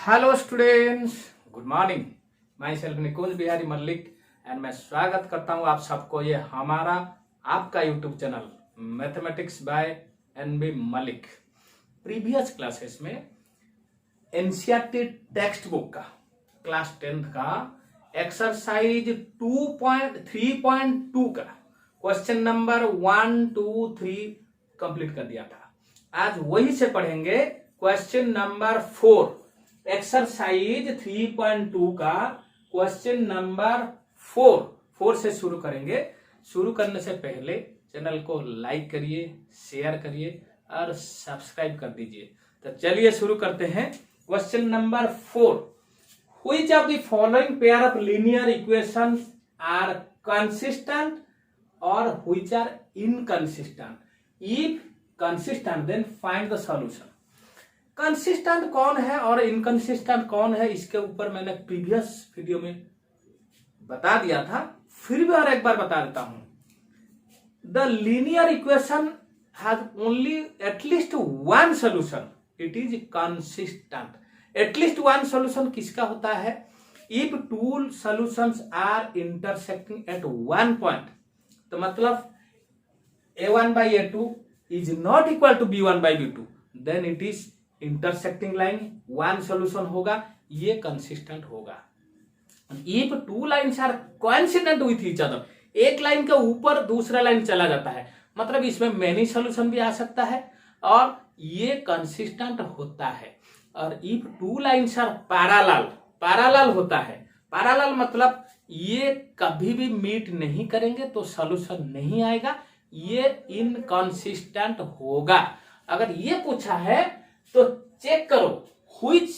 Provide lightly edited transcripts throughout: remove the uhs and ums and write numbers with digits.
Hello students, good morning. Myself Nikunj Bihari Mallik and मैं स्वागत करता हूं आप सबको ये हमारा आपका YouTube channel mathematics by NB Malik. Previous classes में एनसीईआरटी टेक्स्ट बुक का क्लास 10th का एक्सरसाइज 2.3.2 का क्वेश्चन नंबर 1, 2, 3 कंप्लीट कर दिया था। आज वही से पढ़ेंगे क्वेश्चन नंबर 4, एक्सरसाइज 3.2 का क्वेश्चन नंबर 4 से शुरू करेंगे। शुरू करने से पहले चैनल को लाइक करिए, शेयर करिए और सब्सक्राइब कर दीजिए। तो चलिए शुरू करते हैं। Question number 4, which of the following pair of linear equations are consistent और which are inconsistent? If consistent then find the solution. Consistent कौन है और इनकंसिस्टेंट कौन है, इसके ऊपर मैंने प्रीवियस वीडियो में बता दिया था, फिर भी और एक बार बता देता हूं। The linear equation has only at least one solution, it is consistent. At least one solution किसका होता है? If two solutions are intersecting at one point, तो मतलब a1 by a2 is not equal to b1 by b2, then it is intersecting line, one solution होगा, ये consistent होगा। If two lines are coincident with each other, एक line के ऊपर दूसरा line चला जाता है, मतलब इसमें मेनी सोल्यूशन भी आ सकता है और ये कंसिस्टेंट होता है। और if two lines are parallel होता है, पैरेलल मतलब ये कभी भी मीट नहीं करेंगे तो सोल्यूशन नहीं आएगा, ये इनकंसिस्टेंट होगा। अगर ये पूछा है तो चेक करो which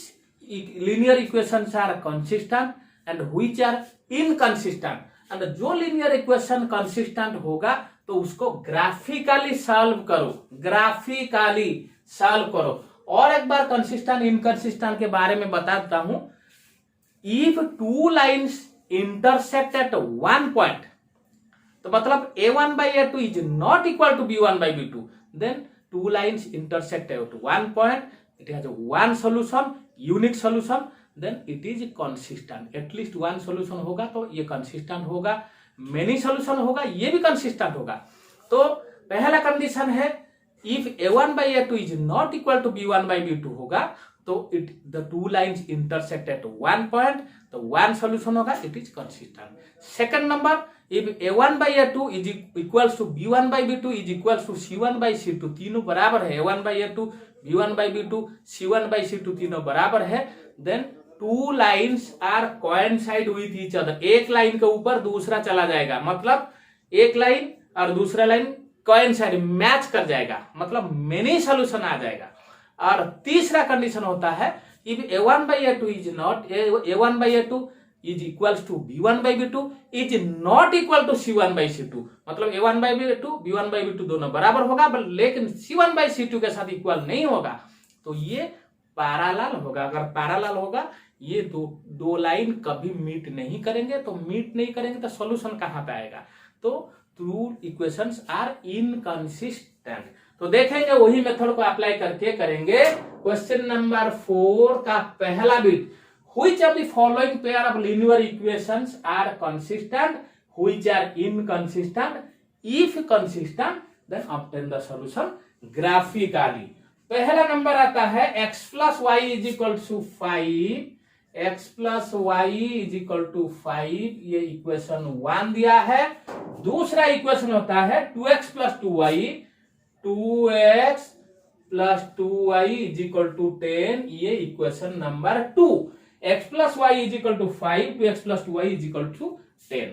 linear equations are consistent and which are inconsistent. And जो लीनियर इक्वेशन कंसिस्टेंट होगा तो उसको ग्राफिकली सॉल्व करो, ग्राफिकली सॉल्व करो। और एक बार कंसिस्टेंट इनकंसिस्टेंट के बारे में बता देता हूं। If two lines intersect at one point, तो मतलब a1 by a2 is not equal to b1 by b2, then two lines intersect at one point, it has one solution, unique solution, then it is consistent। at least one solution होगा तो ये consistent होगा, many solution होगा ये भी consistent होगा। तो पहला कंडीशन है if a1 by a2 is not equal to b1 by b2 होगा तो the two lines intersect at one point, तो one solution होगा, it is consistent। second number, if a1 by a2 is equals to b1 by b2 is equals to c1 by c2, तीनों बराबर है, a1 by a2 b1 by b2 c1 by c2 तीनों बराबर है, then two lines are coincide with each other, एक line के ऊपर दूसरा चला जाएगा, मतलब एक लाइन और दूसरा लाइन coincide मैच कर जाएगा, मतलब मेनी सोल्यूशन आ जाएगा। और तीसरा कंडीशन होता है if a1 by a2 is not a1 by a2 is equals to b1 by b2 is not equal to c1 by c2, मतलब a1 by b2 b1 by b2 दोनों बराबर होगा लेकिन c1 by c2 के साथ equal नहीं होगा, तो ये पैरेलल होगा। अगर पैरेलल होगा ये दो लाइन कभी मीट नहीं करेंगे, तो मीट नहीं करेंगे तो सॉल्यूशन कहां पे आएगा? तो ट्रू इक्वेशंस आर इनकंसिस्टेंट। तो देखेंगे वही मेथड को अप्लाई करके करेंगे। क्वेश्चन नंबर 4 का पहला bit, which of the following pair of linear equations are consistent, which are inconsistent? If consistent then obtain the solution graphically. पहला नंबर आता है x plus y is equal to 5, x plus y is equal to 5, ये equation 1 दिया है। दूसरा equation होता है 2x plus 2y, 2x plus 2y is equal to 10, ये equation number 2। x plus y is equal to 5, 2x plus 2y is equal to 10।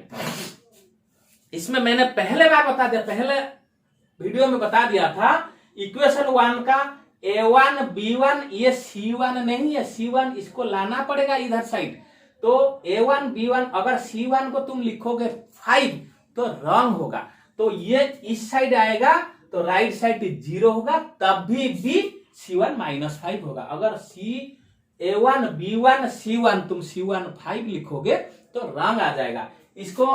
इसमें मैंने पहले बार बता दिया, पहले वीडियो में बता दिया था इक्वेशन 1 का a1 b1, ये c1 नहीं है, c1 इसको लाना पड़ेगा इधर साइड। तो a1 b1, अगर c1 को तुम लिखोगे 5 तो रॉन्ग होगा, तो ये इस साइड आएगा तो राइट साइड 0 होगा, तभी भी c1 -5 होगा। अगर a1 b1 c1 तुम c1 5 लिखोगे तो रॉन्ग आ जाएगा। इसको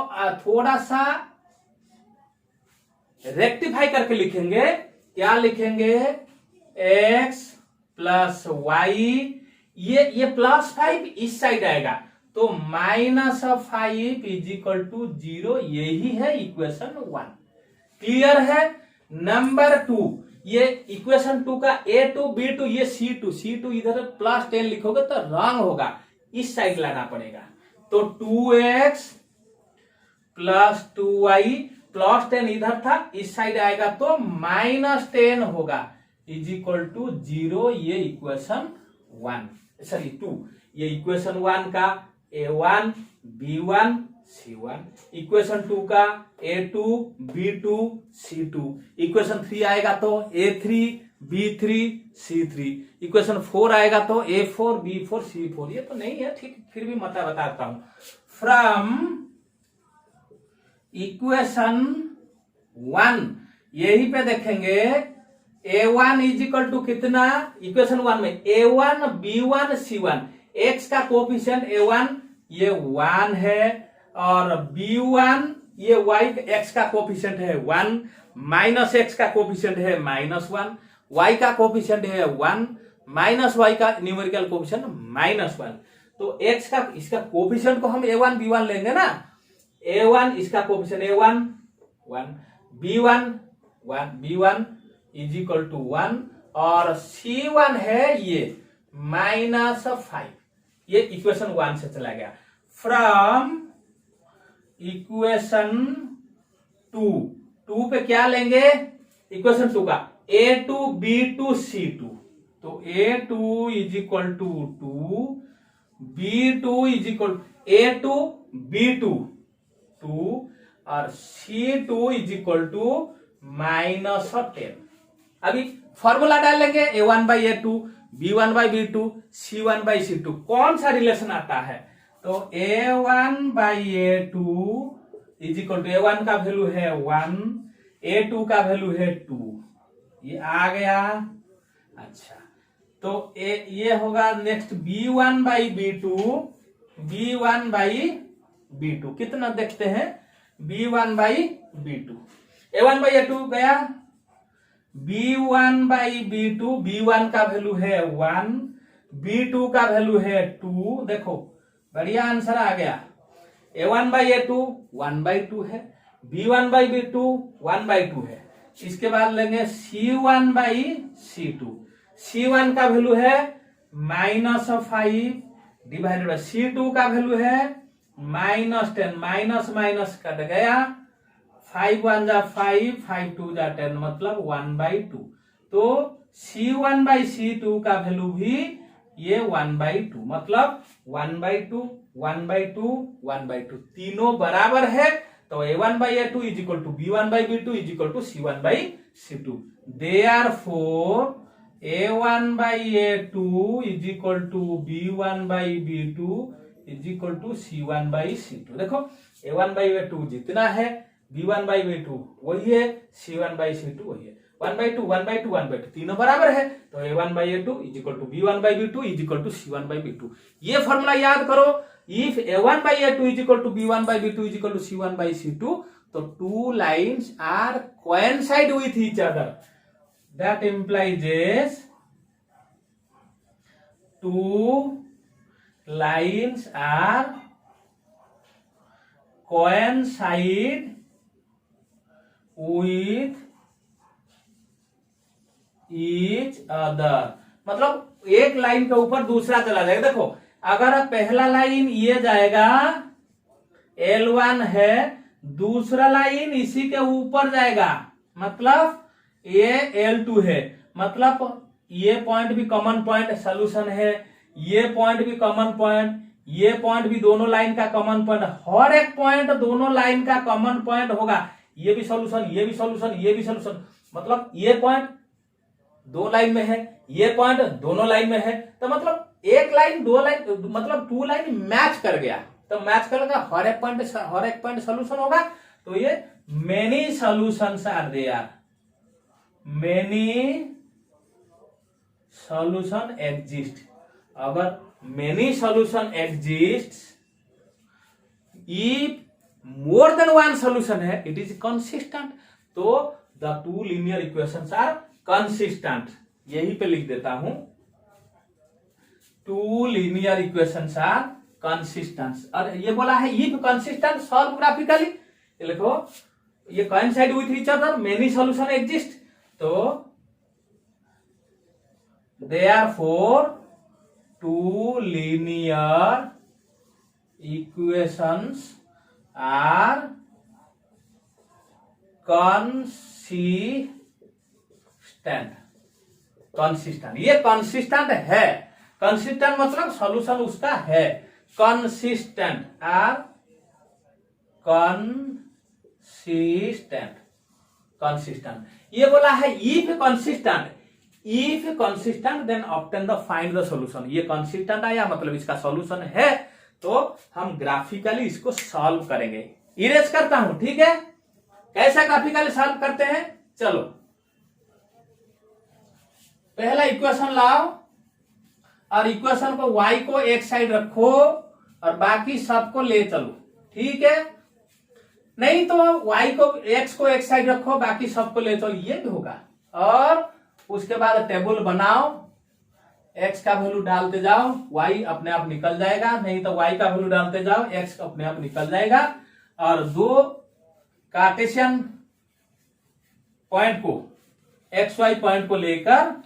थोड़ा सा रेक्टिफाई करके लिखेंगे, क्या लिखेंगे? x प्लस वाई ये +5 इस साइड आएगा, तो -5 इज इक्वल टू 0, यही है इक्वेशन 1। क्लियर है। नंबर 2, ये इक्वेशन 2 का A2 B2 ये C2 इधर +10 लिखोगे तो रॉन्ग होगा, इस साइड लाना पड़ेगा। तो 2x + 2y +10 इधर था, इस साइड आएगा तो -10 होगा, इज इक्वल टू 0, ये इक्वेशन 2। ये इक्वेशन 1 का A1 B1 C1, इक्वेशन 2 का A2 B2 C2, इक्वेशन 3 आएगा तो A3 B3 C3, इक्वेशन 4 आएगा तो A4 B4 C4। ये तो नहीं है, ठीक, फिर भी मैं बताता हूं। फ्रॉम इक्वेशन 1 यही पे देखेंगे, A1 इज इक्वल टू कितना, इक्वेशन 1 में A1 B1 C1, x का कोफिशिएंट A1 ये 1 है, और B1 ये y x का कोफिशिएंट है 1, माइनस x का कोफिशिएंट है -1, y का कोफिशिएंट है 1, माइनस y का न्यूमेरिकल कोफिशिएंट -1। तो x का इसका कोफिशिएंट को हम A1 B1 लेंगे ना, A1 इसका coefficient A1 1, B1 is equal to 1, और C1 है ये -5। ये इक्वेशन 1 से चला गया। फ्रॉम इक्वेशन 2 पे क्या लेंगे, इक्वेशन 2 का A2 B2 C2, तो A2 is equal to 2, B2 is equal A2 B2 2, और C2 इज इक्वल टू -10। अभी फॉर्मूला डाल लेंगे, A1/A2 B1/B2 C1/C2, कौन सा रिलेशन आता है, तो A1/A2 is equal to A1 का वैल्यू है 1, A2 का वैल्यू है 2, ये आ गया। अच्छा, तो ये होगा नेक्स्ट B1/B2 कितना देखते हैं, B1/B2, A1/A2 गया, B1/B2, B1 का वैल्यू है 1, B2 का वैल्यू है 2, देखो बढ़िया आंसर आ गया। A1/A2 1/2 है, B1/B2 1/2 है। इसके बाद लेंगे C1/C2, C1 का वैल्यू है -5 डिवाइडेड बाय C2 का वैल्यू है -10, माइनस कट गया, 5 1 जा 5, 5 2 जा 10, मतलब 1/2। तो C1/C2 का वैल्यू भी ये 1/2, मतलब 1/2 1/2 1/2, तीनों बराबर है। तो A1/A2 is equal to B1/B2 is equal to C1/C2। Therefore A1/A2 is equal to B1/B2 is equal to C1/C2। देखो A1/A2 जितना है, B1/B2 वही है, C1/C2 वही है, 1/2 1/2 1/2, तीनों बराबर है। तो A1/A2 is equal to B1/B2 is equal to C1/B2। ये फॉर्मूला याद करो, if A1/A2 is equal to B1/B2 is equal to C1/C2, तो two lines are coincide with each other, that implies two lines are coincide with each other, मतलब एक line के ऊपर दूसरा चला जाएगा। देखो अगर पहला लाइन ये जाएगा L1 है, दूसरा लाइन इसी के ऊपर जाएगा, मतलब ये L2 है, मतलब ये पॉइंट भी कॉमन पॉइंट सोल्यूशन है, ये पॉइंट भी कॉमन पॉइंट, ये पॉइंट भी दोनों लाइन का कॉमन पॉइंट, हर एक पॉइंट दोनों लाइन का कॉमन पॉइंट होगा, ये भी सॉल्यूशन ये भी सॉल्यूशन ये भी सॉल्यूशन, मतलब ये पॉइंट दो लाइन में है, ये पॉइंट दोनों लाइन में है, तो मतलब एक लाइन दो लाइन, मतलब टू लाइन मैच कर गया, तो मैच करेगा हर एक पॉइंट सॉल्यूशन होगा। तो ये many solutions are there, many solution exist. अगर many solution exist, if more than one solution है, इट इज कंसिस्टेंट, तो the two linear equations are consistent. यही पे लिख देता हूं, two linear equations are consistent. और ये बोला है इफ कंसिस्टेंट सॉल्व ग्राफिकली, लिखो ये coincide with each other many solution exist, तो therefore two linear equations are consistent. ये कंसिस्टेंट है, कंसिस्टेंट मतलब सॉल्यूशन उसका है, कंसिस्टेंट आर कंसिस्टेंट। ये बोला है if consistent then obtain the find the solution. ये कंसिस्टेंट आया मतलब इसका सॉल्यूशन है, तो हम ग्राफिकली इसको सॉल्व करेंगे। इरेज करता हूं, ठीक है। कैसा ग्राफिकली सॉल्व करते हैं, चलो पहला इक्वेशन लाओ और इक्वेशन को y को एक साइड रखो और बाकी सबको ले चलो, ठीक है। नहीं तो y को x को एक साइड रखो बाकी सबको ले चलो, ये भी होगा। और उसके बाद टेबल बनाओ, x का वैल्यू डालते जाओ, y अपने आप निकल जाएगा, नहीं तो y का वैल्यू डालते जाओ, x अपने आप निकल जाएगा। और दो कार्टेशियन पॉइंट को XY पॉइंट को लेकर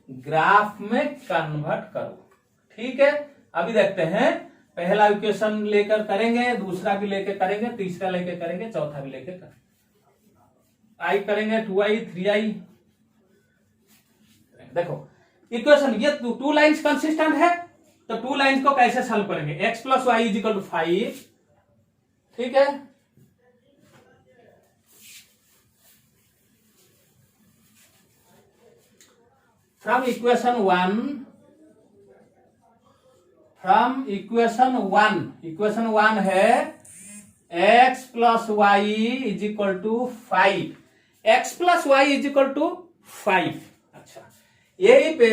ग्राफ में कन्वर्ट करो, ठीक है। अभी देखते हैं, पहला इक्वेशन लेकर करेंगे, दूसरा भी लेकर करेंगे, तीसरा लेकर करेंगे, चौथा भी लेकर करेंगे। आई करेंगे 2i 3i। देखो इक्वेशन ये टू लाइंस कंसिस्टेंट है, तो टू लाइंस को कैसे सॉल्व करेंगे, x plus y is equal to 5, ठीक है। फ्रॉम इक्वेशन वन है x plus y is equal to 5, x plus y is equal to 5। अच्छा, यही पे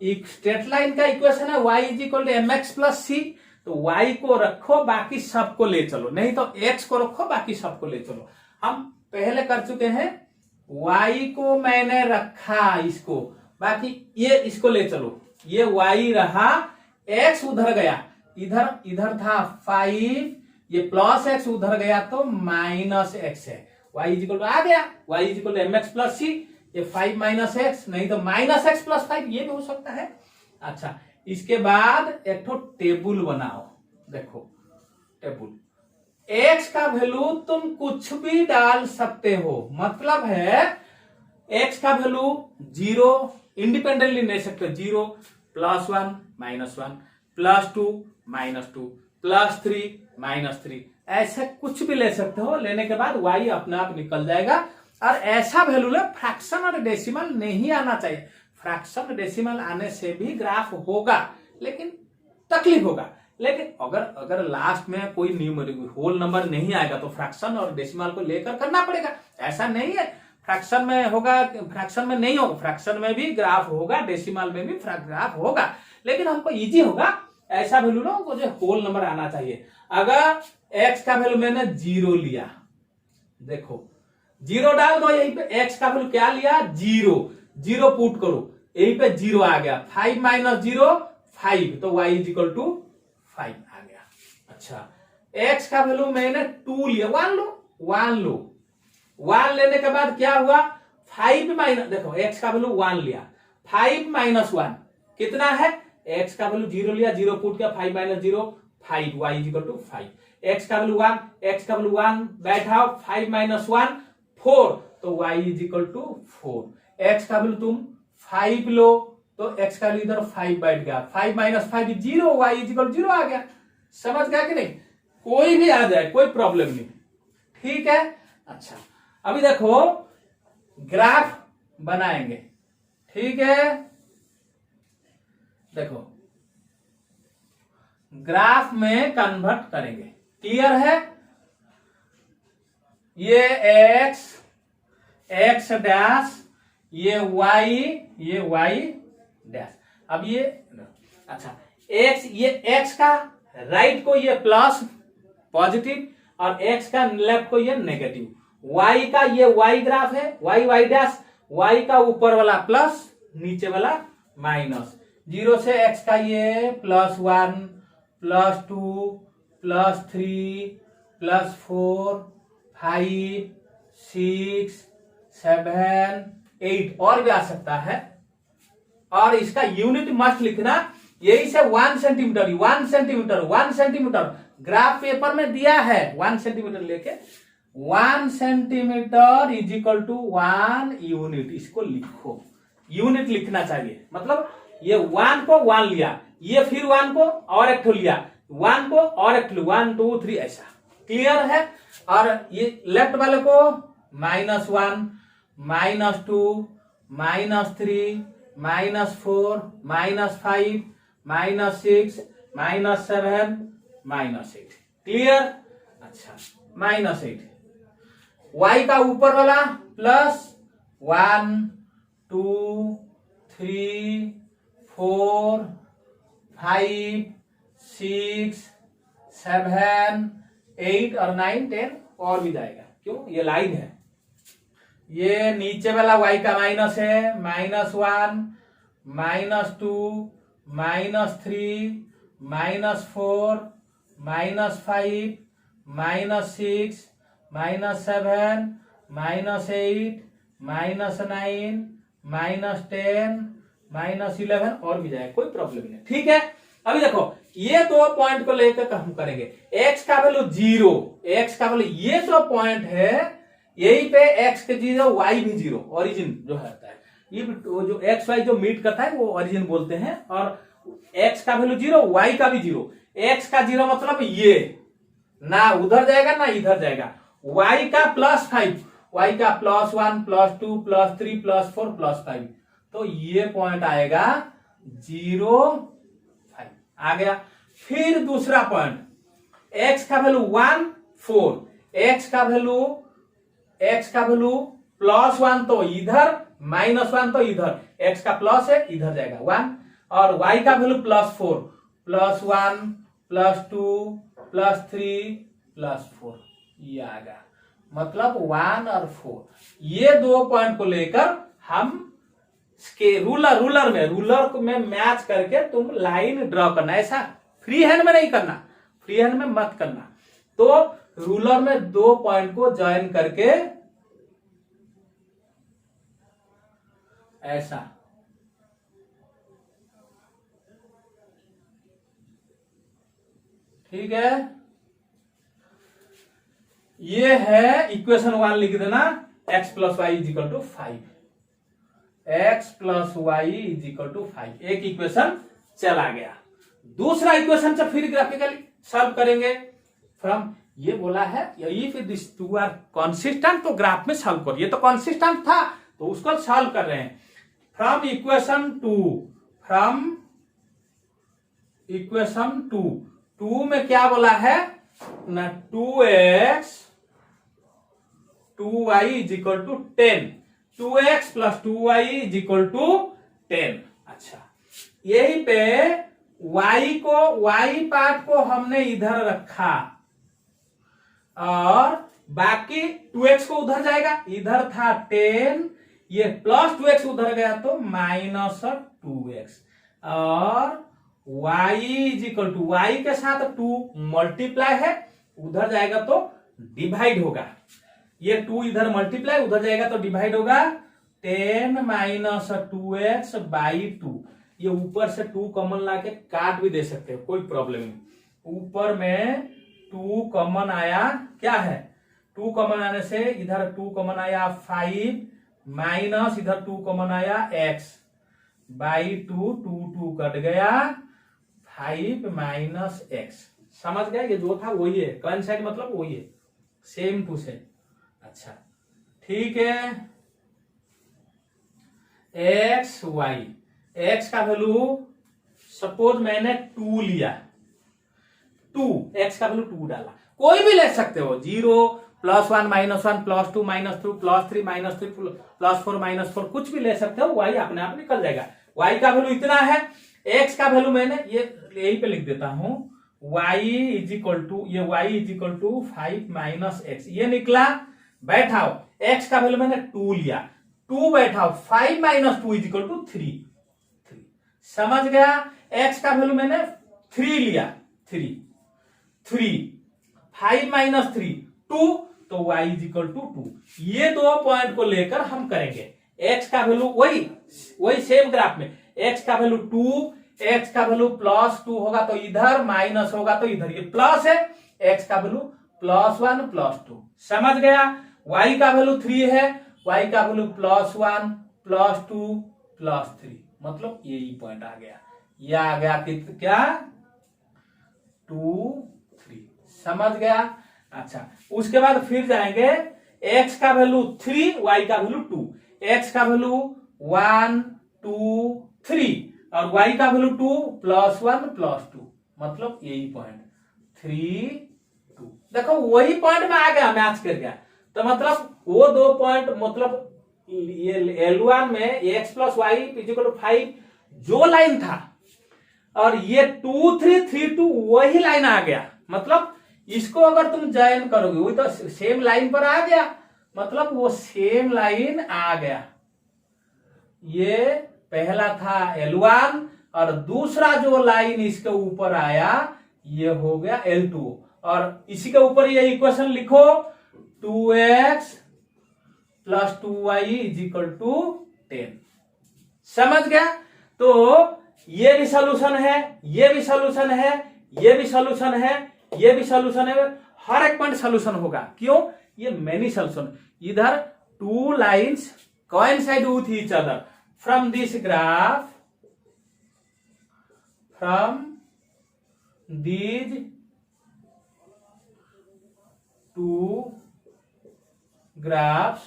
एक स्ट्रेट लाइन का इक्वेशन है y is equal to mx plus C, तो y को रखो बाकी सबको ले चलो, नहीं तो x को रखो बाकी सबको ले चलो। हम पहले कर चुके हैं, y को मैंने रखा इसको, बाकी ये इसको ले चलो, ये y रहा, x उधर गया, इधर था 5, ये प्लस x उधर गया तो माइनस x है, y इज इक्वल टू आ गया, y is equal to mx plus C, ये 5 माइनस x, नहीं तो माइनस x प्लस 5, ये भी हो सकता है। अच्छा, इसके बाद एक तो टेबल बनाओ, देखो टेबल, x का वैल्यू तुम कुछ भी डाल सकते हो, मतलब है x का वैल्यू 0 इंडिपेंडेंटली ले सकते हो, 0 +1 -1 +2 -2 +3 -3, ऐसे कुछ भी ले सकते हो। लेने के बाद y अपने आप निकल जाएगा। और ऐसा वैल्यू ले, फ्रैक्शन और डेसिमल नहीं आना चाहिए, फ्रैक्शन डेसिमल आने से भी ग्राफ होगा लेकिन तकलीफ होगा। लेकिन अगर लास्ट में कोई न्यूमेरिक होल नंबर नहीं आएगा तो फ्रैक्शन और डेसिमल को लेकर करना पड़ेगा, ऐसा नहीं है फ्रैक्शन में होगा, फ्रैक्शन में नहीं होगा, फ्रैक्शन में भी ग्राफ होगा, डेसिमल में भी ग्राफ होगा, लेकिन हमको इजी होगा ऐसा वैल्यू लो मुझे होल नंबर आना चाहिए। अगर x का वैल्यू मैंने 0 लिया, देखो 0 डाल दो, यहीं पे x का वैल्यू क्या लिया, 0 पुट करो, यहीं पे 0 आ गया, 5 - 0 5, तो y इज इक्वल टू 5 आ गया। अच्छा, x का वैल्यू मैंने 2 लिया, 1 लो, 1 लेने के बाद क्या हुआ, 5 माइनस, देखो x का वैल्यू 1 लिया, 5 - 1 कितना है, x का वैल्यू 0 लिया, 0 पुट किया, 5 - 0 5, y is equal to 5। x का वैल्यू 1, x का वैल्यू 1 बैठाओ, 5 - 1 4, तो y is equal to 4। x का वैल्यू तुम 5 लो तो x का वैल्यू इधर 5 बैठ गया, 5 - 5 0, y इज इक्वल 0 आ गया। समझ गया कि नहीं, कोई भी आ जाए कोई प्रॉब्लम नहीं, ठीक है। अच्छा, अभी देखो ग्राफ बनाएंगे, ठीक है। देखो ग्राफ में कन्वर्ट करेंगे, क्लियर है। ये x डैश, ये y डैश। अब ये अच्छा x, ये x का राइट को ये प्लस पॉजिटिव और x का लेफ्ट को ये नेगेटिव, y का ये y ग्राफ है, y डैश, y का ऊपर वाला प्लस नीचे वाला माइनस, 0 से x का ये +1 +2 +3 +4 5 6 7 8 और भी आ सकता है। और इसका यूनिट मस्ट लिखना, यही से 1 centimetre 1 centimetre 1 centimetre graph paper में दिया है। 1 सेंटीमीटर लेके 1 centimetre is equal to 1 unit, इसको लिखो, यूनिट लिखना चाहिए। मतलब ये 1 को 1 लिया, ये फिर 1 को और एक ठो लिया, 1 को और एक ठो 1 2 3 ऐसा, क्लियर है। और ये लेफ्ट वाले को -1 -2 -3 -4 -5 -6 -7 -8, क्लियर। अच्छा -8, y का ऊपर वाला +1 2 3 4 5 6 7 8 और 9 10 और भी जाएगा, क्यों, ये लाइन है। ये नीचे वाला y का माइनस है, -1 -2 -3 -4 -5 -6 -7 -8 -9 -10 -11 और भी जाएगा, कोई प्रॉब्लम नहीं, ठीक है। अभी देखो ये 2 पॉइंट को लेकर हम करेंगे। x का वैल्यू 0, x का वैल्यू, ये जो पॉइंट है यही पे x के 0 y भी 0, ओरिजिन जो होता है, ये जो x y जो मीट करता है वो ओरिजिन बोलते हैं। और x का वैल्यू 0, y का भी 0। x का 0 मतलब ये ना उधर जाएगा ना इधर जाएगा। y का +5, y का +1 +2 +3 +4 +5, तो ये पॉइंट आएगा 0 5 आ गया। फिर दूसरा पॉइंट, x का वैल्यू 1 4, x का वैल्यू +1 तो इधर, -1 तो इधर, x का प्लस है इधर जाएगा 1। और y का वैल्यू +4 +1 +2 +3 +4, ये आ गया। मतलब 1 और 4, ये 2 पॉइंट को लेकर हम रूलर में मैच करके तुम लाइन ड्रॉ करना, ऐसा फ्री हैंड में नहीं करना, फ्री हैंड में मत करना। तो रूलर में 2 पॉइंट को ज्वाइन करके ऐसा, ठीक है। ये है इक्वेशन 1, लिख देना, x + y = 5, x + y = 5, एक इक्वेशन चला गया। दूसरा इक्वेशन से फिर ग्राफिकली सॉल्व करेंगे। फ्रॉम, ये बोला है if this two are consistent तो ग्राफ में सॉल्व करो, ये तो कंसिस्टेंट था तो उसको सॉल्व कर रहे हैं। फ्रॉम इक्वेशन 2 में क्या बोला है ना, 2x 2y = 10, 2x + 2y = 10। अच्छा, यही पे y पार्ट को हमने इधर रखा और बाकी 2x को उधर जाएगा, इधर था 10, ये +2x उधर गया तो -2x, और y के साथ 2 मल्टीप्लाई है, उधर जाएगा तो डिवाइड होगा। ये 2 इधर मल्टीप्लाई, उधर जाएगा तो डिवाइड होगा। 10 - 2x / 2, ये ऊपर से 2 कॉमन लाके काट भी दे सकते हो, कोई प्रॉब्लम नहीं। ऊपर में 2 कॉमन आया, क्या है 2 कॉमन आने से इधर 2 कॉमन आया 5 माइनस इधर 2 कॉमन आया x / 2, 2 कट गया, 5 - x, समझ गया। ये जो था वही है, कॉइंसाइड मतलब वही है, सेम टू सेम। अच्छा ठीक है, x का वैल्यू सपोज मैंने 2 लिया, 2 x का वैल्यू 2 डाला, कोई भी ले सकते हो, 0 +1 -1 +2 -2 +3 -3 +4 -4 कुछ भी ले सकते हो, y अपने आप निकल जाएगा। y का वैल्यू इतना है, x का वैल्यू मैंने ये यही पे लिख देता हूं, y = 5 - x, ये निकला। बैठाओ, x का वैल्यू मैंने 2 लिया, 2 बैठाओ, 5 - 2 = 3, समझ गया। x का वैल्यू मैंने 3 लिया, 3 5 माइनस 3 2, तो y इज इक्वल टू 2। ये दो पॉइंट को लेकर हम करेंगे। x का वैल्यू वही सेम ग्राफ में x का वैल्यू 2, x का वैल्यू +2 होगा तो इधर, माइनस होगा तो इधर, ये प्लस है, x का वैल्यू +1 +2। समझ गया। y का वैल्यू 3 है, y का वैल्यू +1 +2 +3, मतलब यही पॉइंट आ गया। ये आ गया क्या 2 3। समझ गया। अच्छा, उसके बाद फिर जाएंगे x का वैल्यू 3, y का वैल्यू 2, x का वैल्यू 1 2 3 और y का वैल्यू 2 +1 +2, मतलब यही पॉइंट 3 2। देखो वही पॉइंट में आ गया, मैच कर गया। तो मतलब वो दो पॉइंट, मतलब ये L1 में x + y = 5 जो लाइन था, और ये 2 3 3 2 वही लाइन आ गया। मतलब इसको अगर तुम जॉइन करोगे, वही तो सेम लाइन पर आ गया, मतलब वो सेम लाइन आ गया। ये पहला था L1 और दूसरा जो लाइन इसके ऊपर आया ये हो गया L2, और इसी के ऊपर ये इक्वेशन लिखो 2x + 2y = 10। समझ गया। तो ये भी सॉल्यूशन है, ये भी सॉल्यूशन है, ये भी सॉल्यूशन है, ये भी सॉल्यूशन है, हर एक पॉइंट सॉल्यूशन होगा। क्यों? ये मेनी सॉल्यूशन। इधर 2 lines coincide with each other from this graph, from these 2 graphs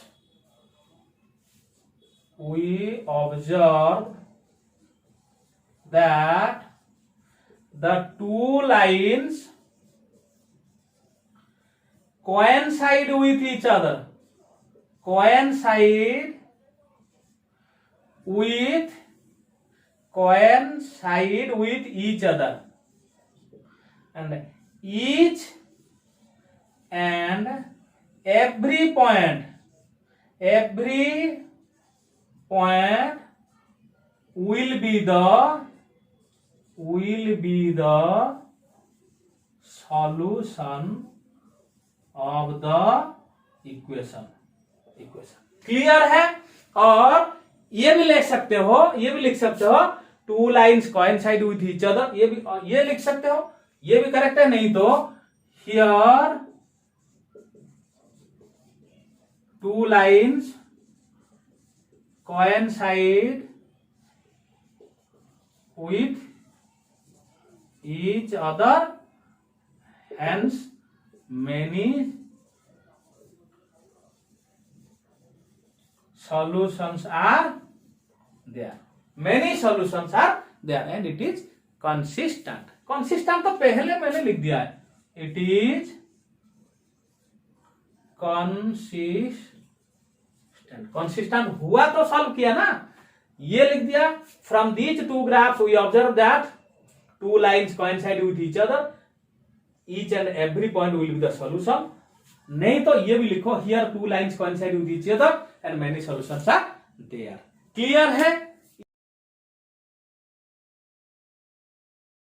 we observe that the 2 lines coincide with each other, coincide with each other, and each and every point will be the solution of the equation। Clear है। और ये भी लिख सकते हो, ये भी लिख सकते हो 2 lines coincide with each other, ये लिख सकते हो, ये भी करेक्ट है। नहीं तो here 2 lines coincide with each other, hence many solutions are there, many solutions are there, and it is consistent। consistent तो पहले मैंने लिख दिया है, it is consistent हुआ तो सॉल्व किया ना, ये लिख दिया। from these 2 graphs we observe that 2 lines coincide with each other, each and every point will be the solution। नहीं तो ये भी लिखो here 2 lines coincide with each other and many solutions are there। Clear है।